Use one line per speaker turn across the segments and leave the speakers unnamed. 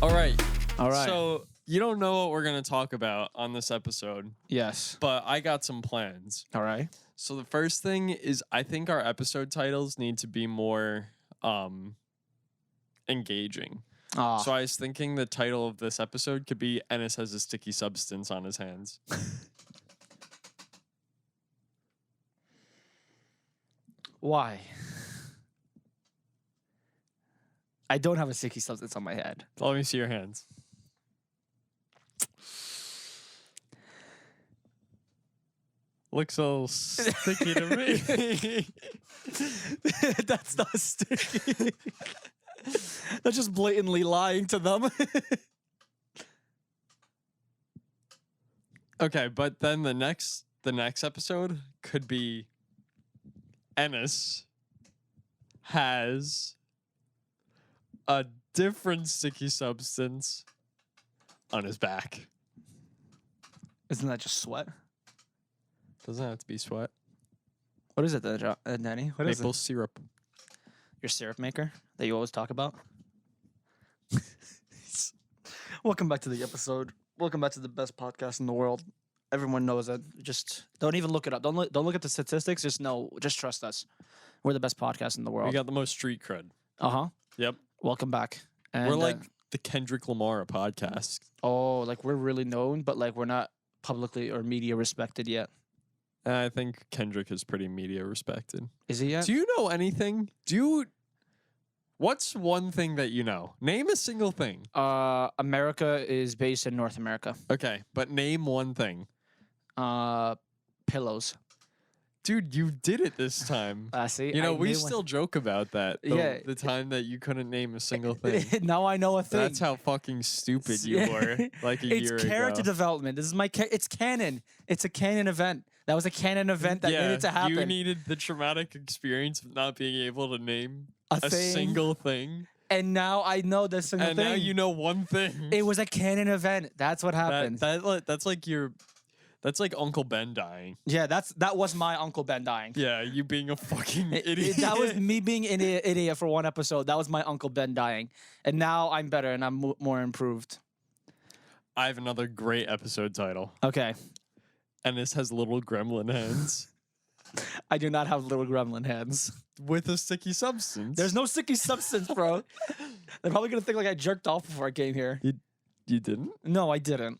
All right.
All right.
So you don't know what we're going to talk about on this episode,
yes.
but I got some plans.
All right.
So the first thing is I think our episode titles need to be more engaging. So I was thinking the title of this episode could be Ennis has a sticky substance on his hands.
Why? I don't have a sticky substance on my head.
Let me see your hands. Looks so sticky to me.
That's not sticky. That's just blatantly lying to them.
Okay, but then the next episode could be Ennis has a different sticky substance on his back.
Isn't that just sweat?
Doesn't have to be sweat.
What is it then, Danny? What is
Maple
it?
syrup.
Your syrup maker that you always talk about? Welcome back to the episode. Welcome back to the best podcast in the world. Everyone knows it. Just don't even look it up. Don't look at the statistics. Just trust us. We're the best podcast in the world.
We got the most street cred.
Uh-huh.
Yep.
Welcome back. And,
We're like the Kendrick Lamar of podcast.
oh, like we're really known, but like we're not publicly or media respected yet.
I think Kendrick is pretty media respected.
Is he yet?
Do you know anything? What's one thing that you know? Name a single thing.
America is based in North America.
Okay, but name one thing.
Pillows.
Dude, you did it this time.
See,
You know,
I
we
knew
still joke about that.
Yeah.
The time that you couldn't name a single thing.
Now I know a thing.
That's how fucking stupid you were like a year ago.
It's character development. This is it's canon. It's a canon event. That was a canon event that needed to happen.
You needed the traumatic experience of not being able to name
a
single thing.
And now I know the single thing.
And now you know one thing.
It was a canon event. That's what happened.
That's like Uncle Ben dying.
Yeah, that was my Uncle Ben dying.
Yeah, you being a fucking idiot.
That was me being an idiot for one episode. That was my Uncle Ben dying. And now I'm better and I'm more improved.
I have another great episode title.
Okay.
And this has little gremlin hands.
I do not have little gremlin hands.
With a sticky substance.
There's no sticky substance, bro. They're probably going to think like I jerked off before I came here.
You didn't?
No, I didn't.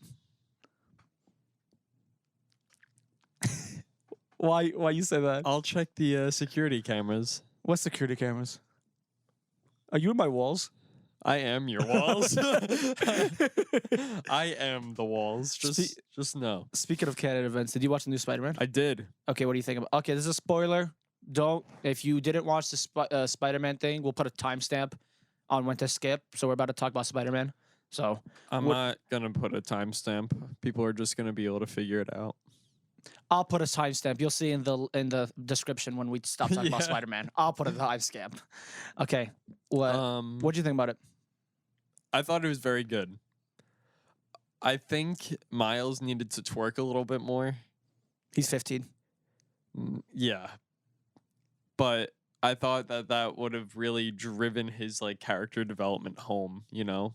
Why you say that?
I'll check the security cameras.
What security cameras? Are you in my walls?
I am your walls. I am the walls. Just know.
Speaking of canon events, did you watch the new Spider-Man?
I did.
Okay, what do you think about? Okay, this is a spoiler. If you didn't watch the Spider-Man thing, we'll put a timestamp on when to skip. So we're about to talk about Spider-Man. So
I'm not gonna put a timestamp. People are just gonna be able to figure it out.
I'll put a timestamp. You'll see in the description when we stop talking about Spider-Man. I'll put a timestamp. Okay. What do you think about it?
I thought it was very good. I think Miles needed to twerk a little bit more.
He's 15.
Yeah. But I thought that would have really driven his like character development home, you know?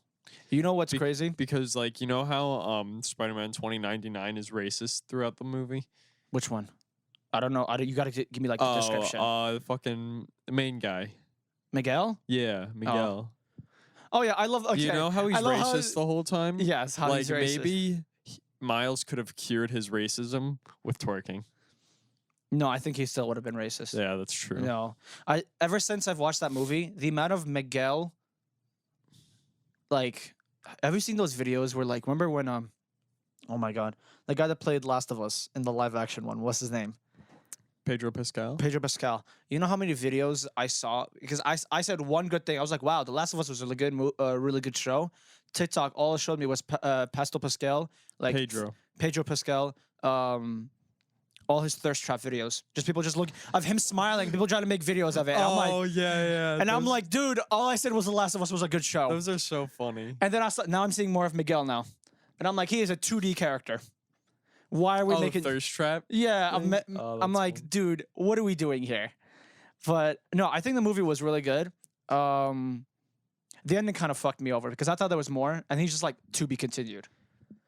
You know what's crazy?
Because like, you know how Spider-Man 2099 is racist throughout the movie?
Which one? I don't know. You got to give me like the description.
The fucking main guy.
Miguel?
Yeah, Miguel.
Oh yeah, I love. Okay.
You know how he's racist the whole time?
Yes, how he's racist.
Maybe Miles could have cured his racism with twerking.
No, I think he still would have been racist.
Yeah, that's true.
No, ever since I've watched that movie, the amount of Miguel. Like, have you seen those videos where like, remember when oh my god, the guy that played Last of Us in the live action one, what's his name?
Pedro Pascal.
Pedro Pascal. You know how many videos I saw? Because I said one good thing. I was like, wow, The Last of Us was a really good show. TikTok, all it showed me was Pastel Pascal. Like Pedro Pascal. All his thirst trap videos. Just people just look of him smiling. People trying to make videos of it. And I'm like,
yeah.
And I'm like, dude, all I said was The Last of Us was a good show.
Those are so funny.
And then now I'm seeing more of Miguel now. And I'm like, he is a 2D character. Why are we making
thirst trap?
Yeah, I'm like,
cool.
Dude, what are we doing here? But no, I think the movie was really good. The ending kind of fucked me over because I thought there was more, and he's just like to be continued.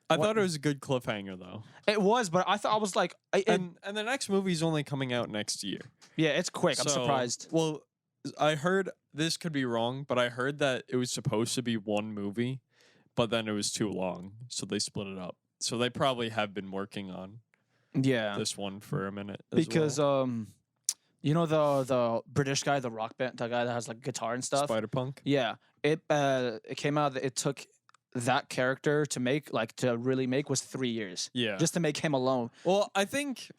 I thought it was a good cliffhanger though.
It was, but I was like,
and the next movie's only coming out next year.
Yeah, it's quick. I'm surprised.
Well, I heard, this could be wrong, but I heard that it was supposed to be one movie, but then it was too long, so they split it up. So they probably have been working on this one for a minute
because you know the British guy, the rock band, the guy that has like guitar and stuff.
Spider-Punk.
Yeah, it came out that it took that character to really make was 3 years.
Yeah,
just to make him alone.
Well, I think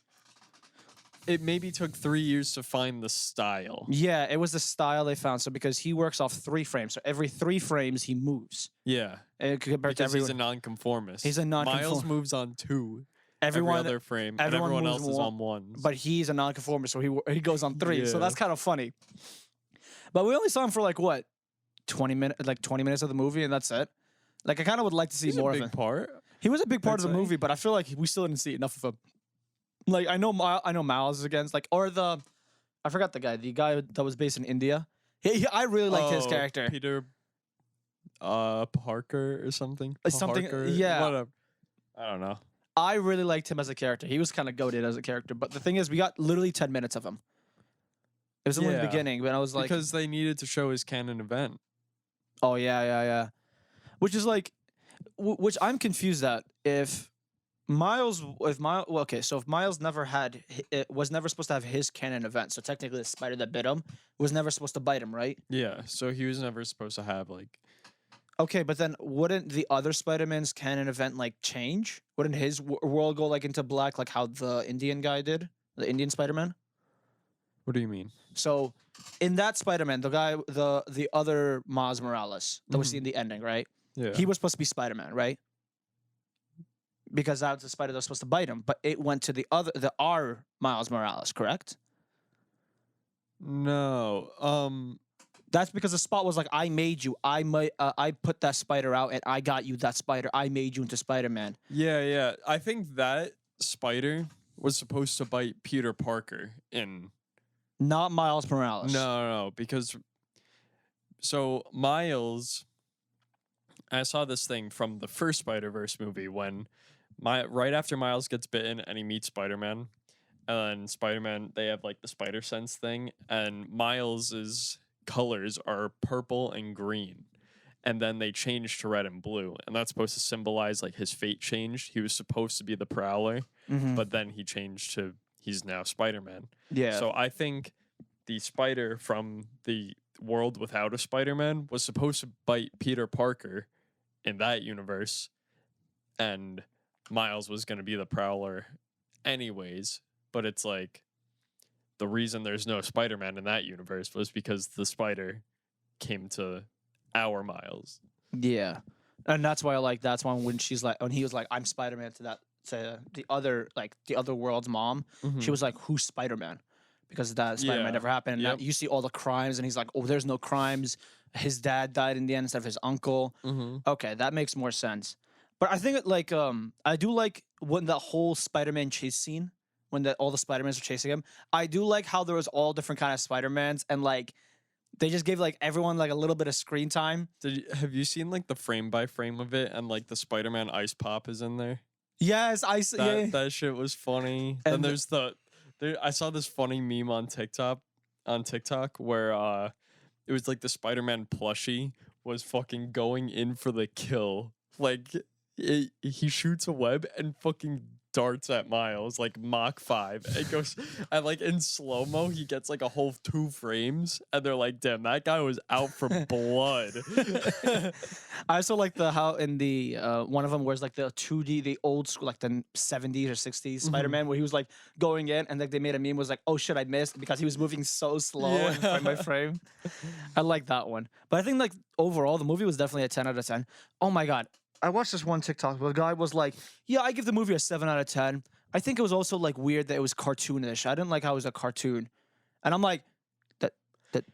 it maybe took 3 years to find the style.
Yeah, it was the style they found. So because he works off 3 frames, so every 3 frames he moves.
Yeah,
compared to
he's a nonconformist.
He's a nonconformist.
Miles moves on 2.
Every
other frame, and everyone else is on 1.
But he's a nonconformist, so he goes on 3. So that's kind of funny. But we only saw him for like what, 20 minutes of the movie, and that's it. Like I kind of would like to see more of him.
He's a big part.
He was a big part of the movie, but I feel like we still didn't see enough of him. Like I know Miles is against I forgot the guy that was based in India. I really liked his character.
Peter Parker or something.
Yeah.
Whatever. I don't know.
I really liked him as a character. He was kind of goated as a character, but the thing is, we got literally 10 minutes of him. It was only the beginning, but I was like,
because they needed to show his canon event.
Oh yeah. Which is like, which I'm confused at. If Miles never had, it was never supposed to have his canon event. So technically, the spider that bit him was never supposed to bite him, right?
Yeah. So he was never supposed to have like.
Okay, but then wouldn't the other Spider-Man's canon event like change? Wouldn't his world go like into black, like how the Indian guy did, the Indian Spider-Man?
What do you mean?
So, in that Spider-Man, the guy, the other Miles Morales that was in the ending, right?
Yeah.
He was supposed to be Spider-Man, right? Because that was the spider that was supposed to bite him, but it went to our Miles Morales, correct?
No.
That's because the Spot was like, I made you. I put that spider out, and I got you that spider. I made you into Spider-Man.
Yeah. I think that spider was supposed to bite Peter Parker in.
Not Miles Morales.
No, because. So Miles. I saw this thing from the first Spider-Verse movie when right after Miles gets bitten and he meets Spider-Man, and then Spider-Man, they have like the spider sense thing, and Miles's colors are purple and green, and then they change to red and blue, and that's supposed to symbolize like his fate changed. He was supposed to be the Prowler, but then he changed to he's now Spider-Man.
Yeah.
So I think the spider from the world without a Spider-Man was supposed to bite Peter Parker in that universe, and Miles was going to be the Prowler anyways, but it's like the reason there's no Spider-Man in that universe was because the spider came to our Miles.
Yeah. And that's why when he was like, I'm Spider-Man to the other world's mom, she was like, who's Spider-Man? Because that Spider-Man never happened. And you see all the crimes, and he's like, oh, there's no crimes. His dad died in the end instead of his uncle. Okay, that makes more sense. But I think I do like when the whole Spider-Man chase scene, when all the Spider-Mans are chasing him. I do like how there was all different kind of Spider-Mans, and like they just gave like everyone like a little bit of screen time.
Have you seen like the frame by frame of it, and like the Spider-Man ice pop is in there?
Yes,
that shit was funny. And there's I saw this funny meme on TikTok where it was like the Spider-Man plushie was fucking going in for the kill. Like he shoots a web and fucking darts at Miles like Mach 5. It goes and like in slow-mo he gets like a whole 2 frames, and they're like, damn, that guy was out for blood.
I also like how in the one of them wears like the 2D, the old school, like the 70s or 60s Spider-Man, where he was like going in, and like they made a meme was like, oh shit, I missed, because he was moving so slow and frame by frame. I like that one. But I think like overall the movie was definitely a 10 out of 10. Oh my god, I watched this one TikTok where the guy was like, yeah, I give the movie a 7 out of 10. I think it was also like weird that it was cartoonish. I didn't like how it was a cartoon. And I'm like,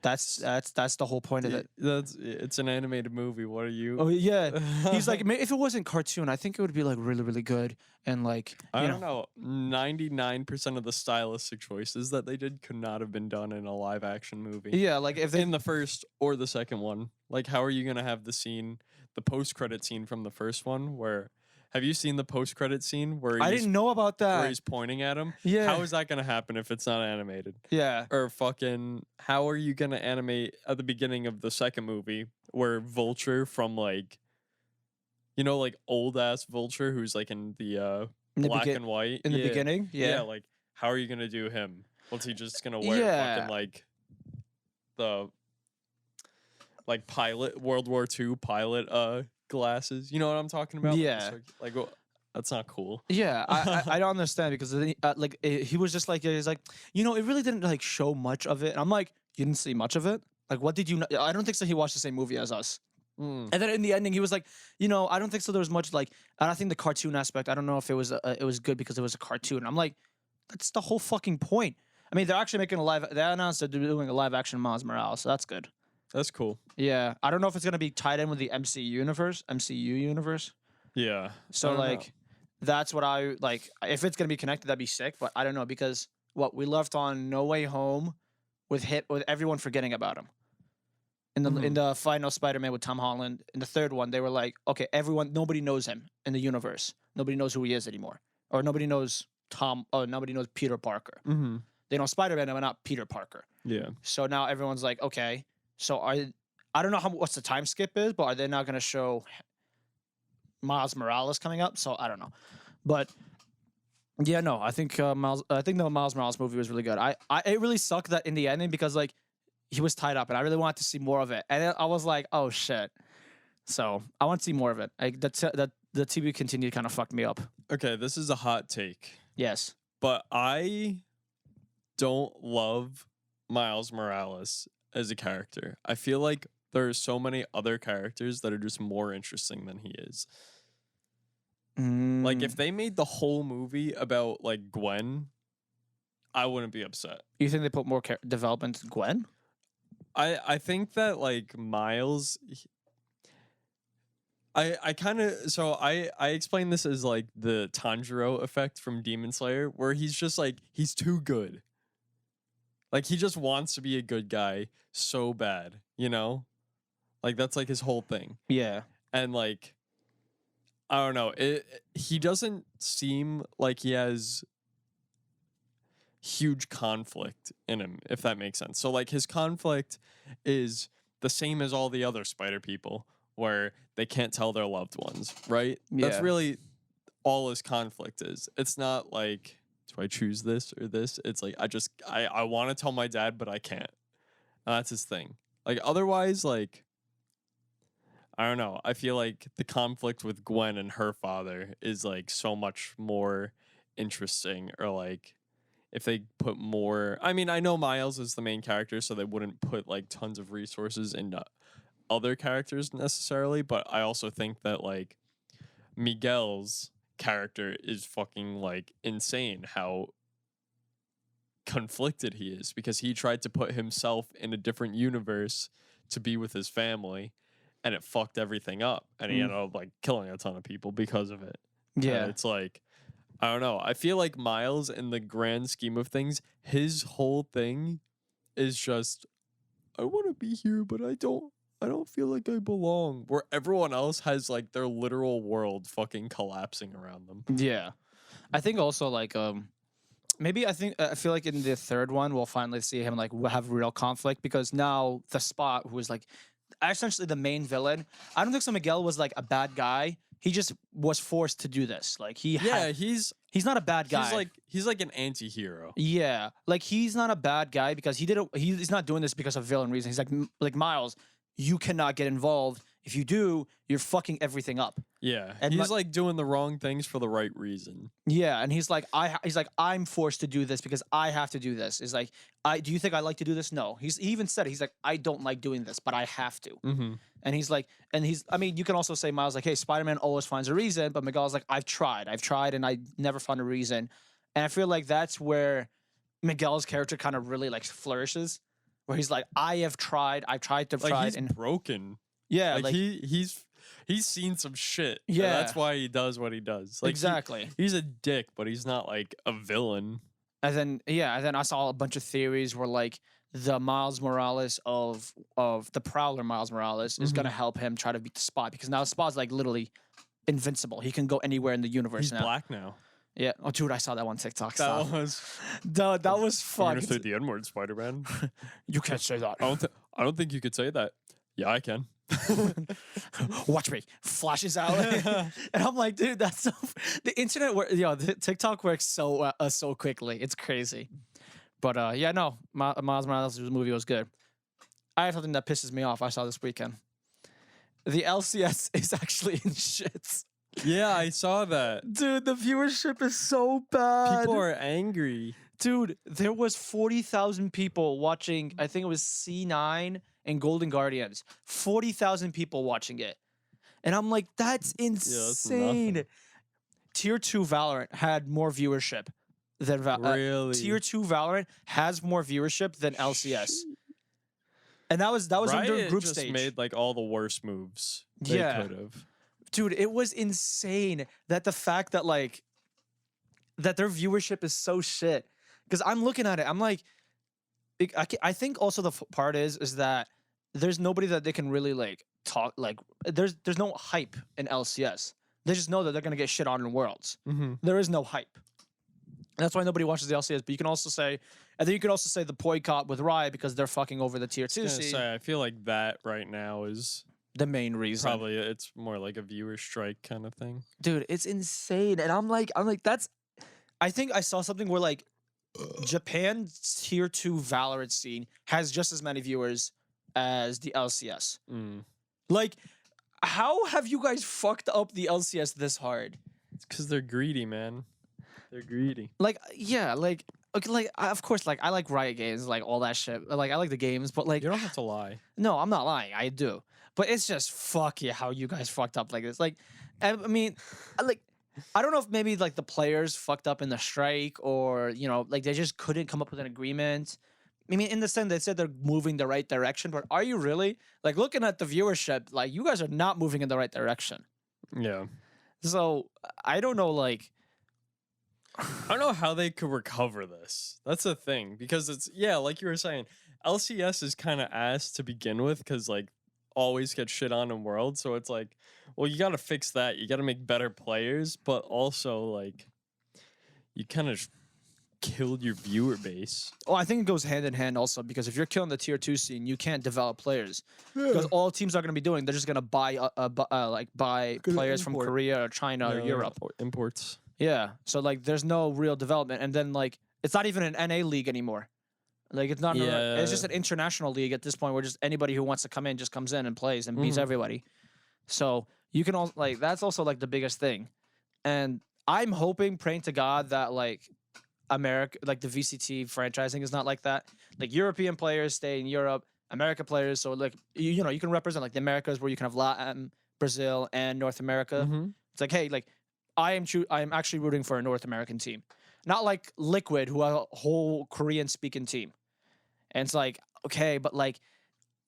that's the whole point of it.
It's an animated movie. What are you?
Oh yeah. He's like, if it wasn't cartoon, I think it would be like really, really good. And like,
I don't know. 99% of the stylistic choices that they did could not have been done in a live action movie.
Yeah, like if they
in the first or the second one, Like, how are you gonna have the post-credit scene from the first one? Where have you seen the post-credit scene where
I didn't know about
where
that.
he's pointing at him?
Yeah.
How is that gonna happen if it's not animated?
Yeah.
Or fucking, how are you gonna animate at the beginning of the second movie where Vulture from like, like old ass Vulture who's like in the black and white
in the beginning? Yeah.
like how are you gonna do him? What's he just gonna wear fucking like the like pilot World War II pilot glasses? You know what I'm talking about?
Yeah.
Like that's not cool.
Yeah, I don't understand because he was just like he's like it really didn't like show much of it, and I'm like, you didn't see much of it. Like, what did you know? I don't think so. He watched the same movie as us. And then in the ending, he was like, I don't think so. There was much like, and I think the cartoon aspect. I don't know if it was good because it was a cartoon. I'm like, that's the whole fucking point. I mean, they're actually making They announced that they're doing a live action Miles Morales, so that's good.
That's cool.
Yeah, I don't know if it's gonna be tied in with the MCU universe.
Yeah.
So like, that's what I like. If it's gonna be connected, that'd be sick. But I don't know because we left on No Way Home with everyone forgetting about him. In the final Spider-Man with Tom Holland, in the third one, they were like, okay, nobody knows him in the universe. Nobody knows who he is anymore, or nobody knows nobody knows Peter Parker.
Mm-hmm.
They know Spider-Man, but not Peter Parker.
Yeah.
So now everyone's like, okay, so I don't know what's the time skip is, but are they not gonna show Miles Morales coming up? So I don't know, but yeah, no, I think the Miles Morales movie was really good. It really sucked that in the ending because like he was tied up and I really wanted to see more of it, and I was like, oh shit. So I want to see more of it. The TV continued kind of fucked me up.
Okay, this is a hot take.
Yes,
but I don't love Miles Morales as a character. I feel like there are so many other characters that are just more interesting than he is. Like, if they made the whole movie about, like, Gwen, I wouldn't be upset.
You think they put more development in Gwen?
I think that, like, Miles... I kind of... So, I explain this as, like, the Tanjiro effect from Demon Slayer, where he's just, like, he's too good. Like, he just wants to be a good guy so bad, you know? Like, that's, like, his whole thing.
Yeah.
And, like... I don't know. He doesn't seem like he has huge conflict in him, if that makes sense. So, like, his conflict is the same as all the other spider people, where they can't tell their loved ones, right?
Yeah.
That's really all his conflict is. It's not like, do I choose this or this? It's like, I want to tell my dad, but I can't. And that's his thing. Like, otherwise, like... I don't know. I feel like the conflict with Gwen and her father is like so much more interesting, or like if they put more. I mean, I know Miles is the main character, so they wouldn't put like tons of resources into other characters necessarily, but I also think that like Miguel's character is fucking like insane how conflicted he is, because he tried to put himself in a different universe to be with his family. And it fucked everything up. And he ended up, like, killing a ton of people because of it.
Yeah.
And it's like, I don't know. I feel like Miles, in the grand scheme of things, his whole thing is just, I want to be here, but I don't feel like I belong. Where everyone else has, like, their literal world fucking collapsing around them.
Yeah. I think also, like, maybe I feel like in the third one, we'll finally see him, like, have real conflict. Because now the Spot, who is, like... essentially the main villain. I don't think so Miguel was like a bad guy. He just was forced to do this. Like he's not a bad guy.
He's like an anti-hero.
Yeah. Like he's not a bad guy because he's not doing this because of villain reason. He's like Miles, you cannot get involved. If you do, you're fucking everything up.
Yeah. And he's like doing the wrong things for the right reason.
Yeah, and he's like I'm forced to do this because I have to do this. Is like do you think I like to do this? No. He even said it. He's like, I don't like doing this, but I have to.
Mm-hmm.
And he's like, I mean, you can also say Miles like, hey, Spider-Man always finds a reason, but Miguel's like, I've tried, and I never found a reason. And I feel like that's where Miguel's character kind of really like flourishes, where he's like, I've tried
He's broken.
Yeah,
like he's seen some shit.
Yeah,
that's why he does what he does. Like,
exactly.
He's a dick, but he's not like a villain.
And then I saw a bunch of theories where like the Miles Morales of the Prowler Miles Morales is gonna help him try to beat the Spot, because now the Spot's like literally invincible. He can go anywhere in the universe
He's
now.
black now.
Yeah. Oh, dude, I saw that one TikTok.
That
Stop.
was.
Dude, that was
I'm
fun.
gonna say the N-word, Spider-Man.
You can't say that.
I don't think you could say that. Yeah, I can.
Watch me. Flashes out. And I'm like, dude, that's so. The internet, the TikTok works so quickly. It's crazy. But yeah, no, Miles Morales' movie was good. I have something that pisses me off. I saw this weekend. The LCS is actually in shits.
Yeah, I saw that.
Dude, the viewership is so bad.
People are angry.
Dude, there was 40,000 people watching, I think it was C9 and Golden Guardians. 40,000 people watching it. And I'm like, that's insane.
nothing.
Tier 2 Valorant had more viewership than
Really?
Tier 2 Valorant has more viewership than LCS. And that was
Riot
under group
just
stage.
made like all the worst moves they
Yeah.
could have.
Dude, it was insane that the fact that like that their viewership is so shit. Because I'm looking at it, I'm like, I think also the part is that there's nobody that they can really like talk like. There's no hype in LCS. They just know that they're gonna get shit on in Worlds. There is no hype. That's why nobody watches the LCS. But you can also say, and then you can also say the boycott with Riot because they're fucking over the tier 2 seed.
I feel like that right now is
The main reason.
probably it's more like a viewer strike kind of thing.
Dude, it's insane. And I'm like, that's. I think I saw something where like Japan's tier 2 Valorant scene has just as many viewers as the LCS. Like, how have you guys fucked up the LCS this hard?
It's because they're greedy, man. They're greedy.
Like, yeah, like, okay, like of course, like I like Riot Games, like all that shit. Like I like the games, but like
You don't have to lie.
no, I'm not lying. I do. But it's just fuck yeah, how you guys fucked up like this. Like, I mean, I don't know if maybe like the players fucked up in the strike or, you know, like they just couldn't come up with an agreement. I mean, in the sense they said they're moving the right direction, but are you really? Like looking at the viewership, like you guys are not moving in the right direction.
Yeah.
So I don't know, like
I don't know how they could recover this. That's the thing. Because it's, yeah, like you were saying, LCS is kind of ass to begin with because, like, always get shit on in World. So it's like, well, you got to fix that. You got to make better players. But also, like, you kind of killed your viewer base.
Oh, I think it goes hand in hand also because if you're killing the tier 2 scene, you can't develop players because all teams are going to be doing, they're just going to buy players from
import.
Korea or China or Europe.
Imports.
Yeah, so like there's no real development, and then like it's not even an NA league anymore. Like it's not.
Yeah.
It's just an international league at this point, where just anybody who wants to come in just comes in and plays and beats everybody. So you can all like that's also like the biggest thing, and I'm hoping, praying to God that like America, like the VCT franchising is not like that. Like European players stay in Europe, America players. So like you know you can represent like the Americas where you can have Latin, Brazil, and North America. It's like hey like. I am actually rooting for a North American team, not like Liquid, who are a whole Korean speaking team. And it's like okay, but like,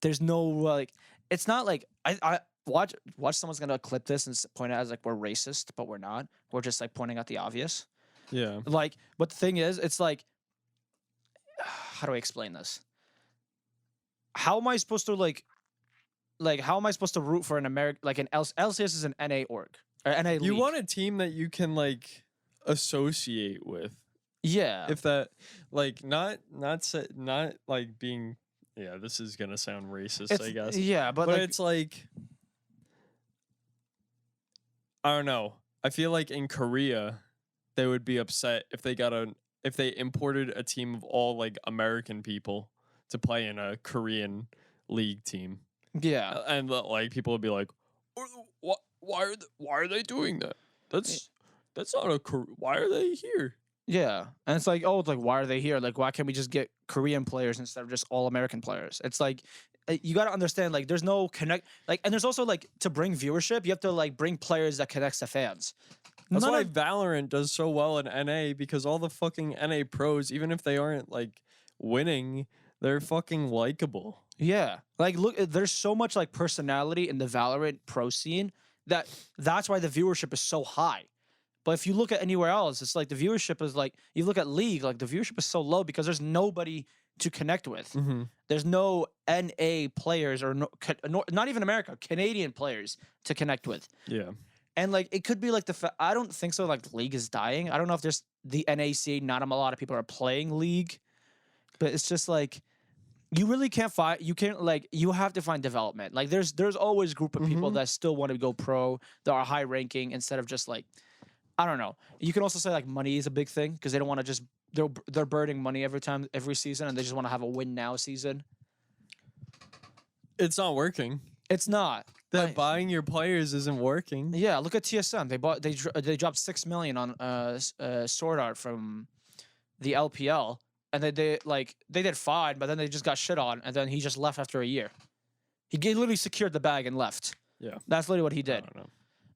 there's no like, it's not like I watch someone's gonna clip this and point out as like we're racist, but we're not. We're just like pointing out the obvious.
Yeah.
Like, but the thing is, it's like, how do I explain this? How am I supposed to like how am I supposed to root for an American like an LCS is an NA org? NA
You
league.
want a team that you can like associate with.
Yeah.
If that like not like being yeah, this is gonna sound racist, I guess.
Yeah, but like,
it's like I don't know. I feel like in Korea they would be upset if they imported a team of all like American people to play in a Korean league team.
yeah.
And like people would be like, "What? Why are they doing that? That's not a why are they here?"
Yeah. And it's like, oh, it's like why are they here? Like why can't we just get Korean players instead of just all American players? It's like you got to understand like there's no connect like and there's also like to bring viewership, you have to like bring players that connects to fans.
That's why Valorant does so well in NA because all the fucking NA pros, even if they aren't like winning, they're fucking likable.
Yeah. Like look, there's so much like personality in the Valorant pro scene that's why the viewership is so high. But if you look at anywhere else, it's like the viewership is like you look at League, like the viewership is so low because there's nobody to connect with.
Mm-hmm.
There's no NA players or not even America, Canadian players to connect with.
Yeah.
And like it could be like I don't think so. Like the league is dying. I don't know if there's the NAC. Not a lot of people are playing league, but it's just like you really can't find. You can't like you have to find development. Like there's always a group of people that still want to go pro, that are high ranking instead of just like I don't know. You can also say like money is a big thing because they don't want to just they're burning money every season and they just want to have a win now season.
It's not working.
It's not.
That buying your players isn't working.
Yeah, look at TSM. They dropped $6 million on Sword Art from the LPL, and they did fine, but then they just got shit on, and then he just left after a year. He literally secured the bag and left.
Yeah,
that's literally what he did.
I don't know.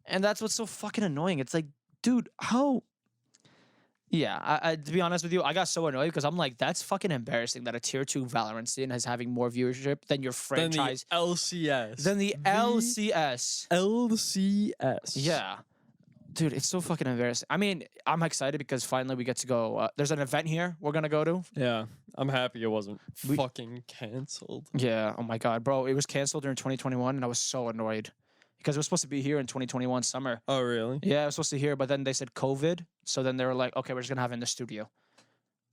And that's what's so fucking annoying. It's like, dude, how? Yeah, I to be honest with you, I got so annoyed because I'm like, that's fucking embarrassing that a tier 2 Valorant scene is having more viewership than your franchise.
Than the LCS.
Than the LCS.
LCS.
Yeah. Dude, it's so fucking embarrassing. I mean, I'm excited because finally we get to go. There's an event here we're going to go to.
Yeah, I'm happy it wasn't fucking canceled.
Yeah, oh my God, bro. It was canceled during 2021 and I was so annoyed. Because it was supposed to be here in 2021 summer.
Oh, really?
Yeah, it was supposed to be here, but then they said COVID. So then they were like, okay, we're just going to have it in the studio.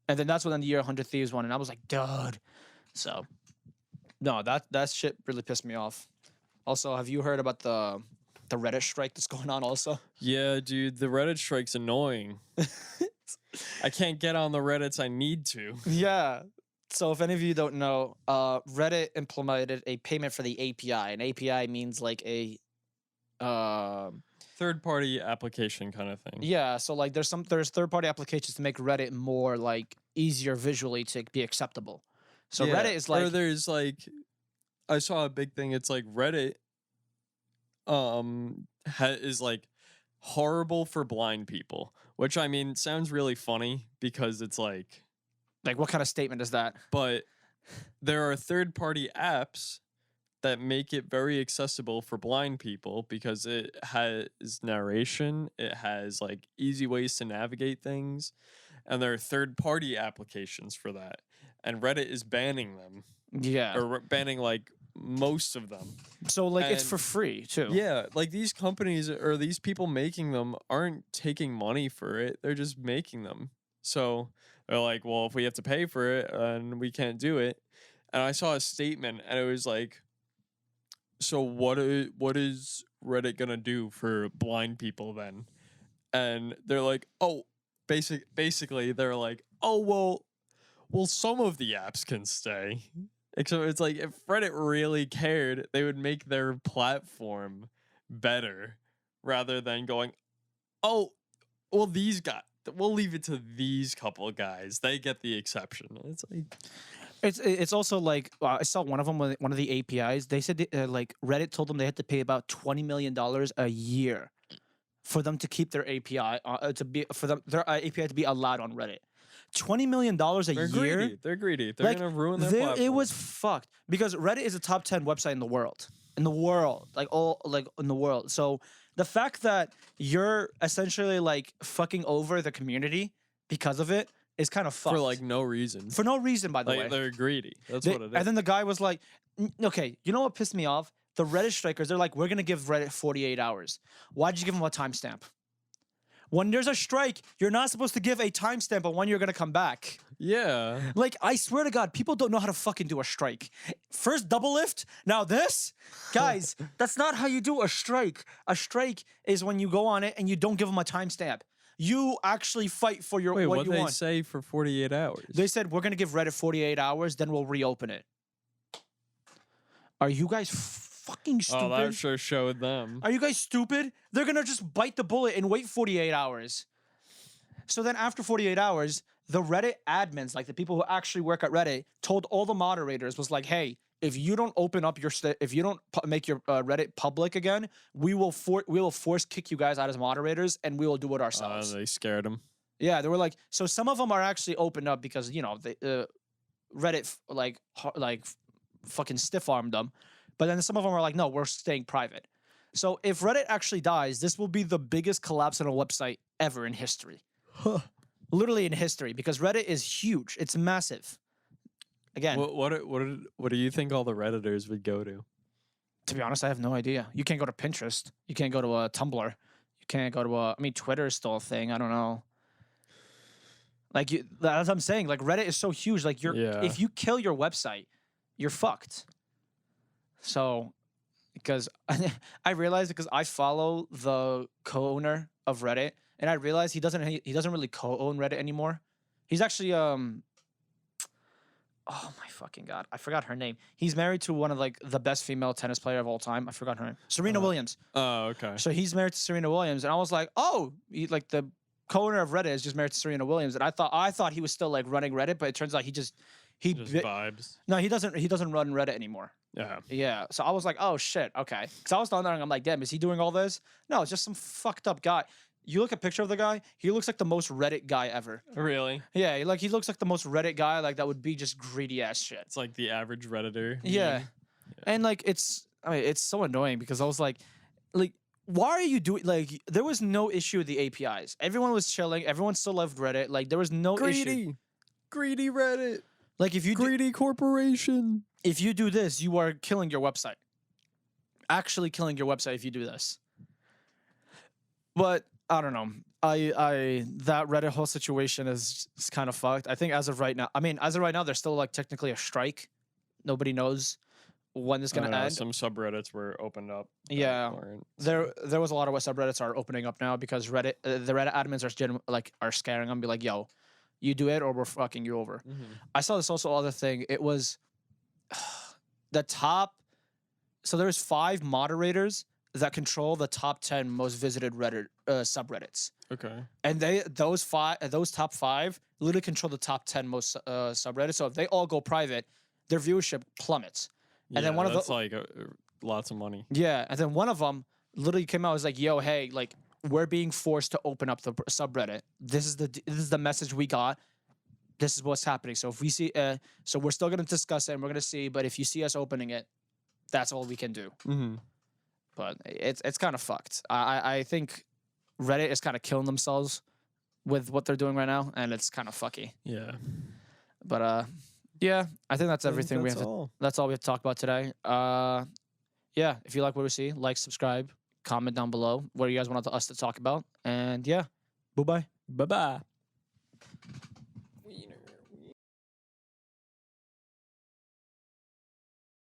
And then that's when the year 100 Thieves won. And I was like, dude. So, no, that shit really pissed me off. Also, have you heard about the Reddit strike that's going on also?
Yeah, dude, the Reddit strike's annoying. I can't get on the Reddits I need to.
Yeah. So if any of you don't know, Reddit implemented a payment for the API. An API means like a
third-party application kind of thing.
Yeah, so like there's third-party applications to make Reddit more like easier visually to be acceptable. So yeah, Reddit is like,
or there's like, I saw a big thing. It's like Reddit, is like horrible for blind people, which I mean sounds really funny because it's like
what kind of statement is that?
But there are third-party apps that make it very accessible for blind people because it has narration, it has like easy ways to navigate things, and there are third-party applications for that. And Reddit is banning them.
Yeah.
Or banning like most of them.
So like it's for free too.
Yeah, like these companies or these people making them aren't taking money for it. They're just making them. So they're like, well, if we have to pay for it and we can't do it. And I saw a statement and it was like, so what is Reddit gonna do for blind people then? And they're like, oh, basically they're like, oh, well, some of the apps can stay. So it's like if Reddit really cared, they would make their platform better rather than going, oh, well, we'll leave it to these couple of guys. They get the exception. It's like.
It's also like I saw one of them, one of the APIs. They said like Reddit told them they had to pay about $20 million a year for them to keep their API their API to be allowed on Reddit. $20 million a year.
They're greedy. They're gonna ruin their platform.
It was fucked because Reddit is a top 10 website in the world. In the world, in the world. So the fact that you're essentially like fucking over the community because of it is kind of fucked.
For like no reason.
For no reason, by the way.
They're greedy. That's what it is.
And then the guy was like, okay, you know what pissed me off? The Reddit strikers, they're like, we're going to give Reddit 48 hours. Why'd you give them a timestamp? When there's a strike, you're not supposed to give a timestamp on when you're going to come back.
Yeah.
Like, I swear to God, people don't know how to fucking do a strike. First double lift, now this? Guys, that's not how you do a strike. A strike is when you go on it and you don't give them a timestamp. You actually fight for what you want.
What they say for 48 hours?
They said, we're going to give Reddit 48 hours, then we'll reopen it. Are you guys fucking stupid?
Oh, that sure showed them.
Are you guys stupid? They're going to just bite the bullet and wait 48 hours. So then after 48 hours, the Reddit admins, like the people who actually work at Reddit, told all the moderators, was like, hey, if you don't open up if you don't make your Reddit public again, we will force kick you guys out as moderators, and we will do it ourselves.
They scared them.
Yeah, they were like, so some of them are actually opened up because Reddit like fucking stiff armed them, but then some of them are like, no, we're staying private. So if Reddit actually dies, this will be the biggest collapse on a website ever in history. Literally in history, because Reddit is huge. It's massive. again,
What do you think all the Redditors would go to?
to be honest, I have no idea. You can't go to Pinterest. You can't go to a Tumblr. You can't go to a. I mean, Twitter is still a thing. I don't know. Like as I'm saying, like Reddit is so huge. Like if you kill your website, you're fucked. So, because I realized because I follow the co-owner of Reddit, and I realized he doesn't really co-own Reddit anymore. He's actually oh my fucking god, I forgot her name. He's married to one of like the best female tennis player of all time. I forgot her name. Serena Williams.
Oh, okay.
So he's married to Serena Williams, and I was like, oh, like the co-owner of Reddit is just married to Serena Williams, and I thought he was still like running Reddit, but it turns out he just
vibes.
No, he doesn't run Reddit anymore.
Yeah.
Yeah. So I was like, oh shit, okay. Because I was wondering, I'm like, damn, is he doing all this? No, it's just some fucked up guy. You look at a picture of the guy, he looks like the most Reddit guy ever.
Really?
Yeah, like he looks like the most Reddit guy, like that would be just greedy ass shit.
It's like the average Redditor.
Yeah. And like it's so annoying because I was like, why are you doing like there was no issue with the APIs. Everyone was chilling, everyone still loved Reddit. Like there was no issue.
Greedy Reddit.
Like if you
greedy corporation.
If you do this, you are killing your website. Actually killing your website if you do this. But I don't know. That Reddit whole situation is kind of fucked. I think as of right now, there's still like technically a strike. Nobody knows when it's gonna end.
Some subreddits were opened up.
Yeah, there was a lot of what subreddits are opening up now because Reddit, the Reddit admins are scaring them, be like, yo, you do it or we're fucking you over. Mm-hmm. I saw this also other thing. It was the top. So there's 5 moderators that control the top 10 most visited Reddit subreddits. Okay. And those top 5 literally control the top 10 most subreddits. So if they all go private, their viewership plummets.
Yeah, and then one that's like lots of money.
Yeah, and then one of them literally came out and was like, "Yo, hey, like we're being forced to open up the subreddit. This is the message we got. This is what's happening. So if we see, so we're still gonna discuss it and we're gonna see. But if you see us opening it, that's all we can do." Mm-hmm. But it's kind of fucked. I think Reddit is kind of killing themselves with what they're doing right now, and it's kind of fucky. Yeah. But yeah, I think that's everything we have. That's all we have to talk about today. Yeah, if you like what we see, like, subscribe, comment down below what you guys want us to talk about, and yeah, bye bye.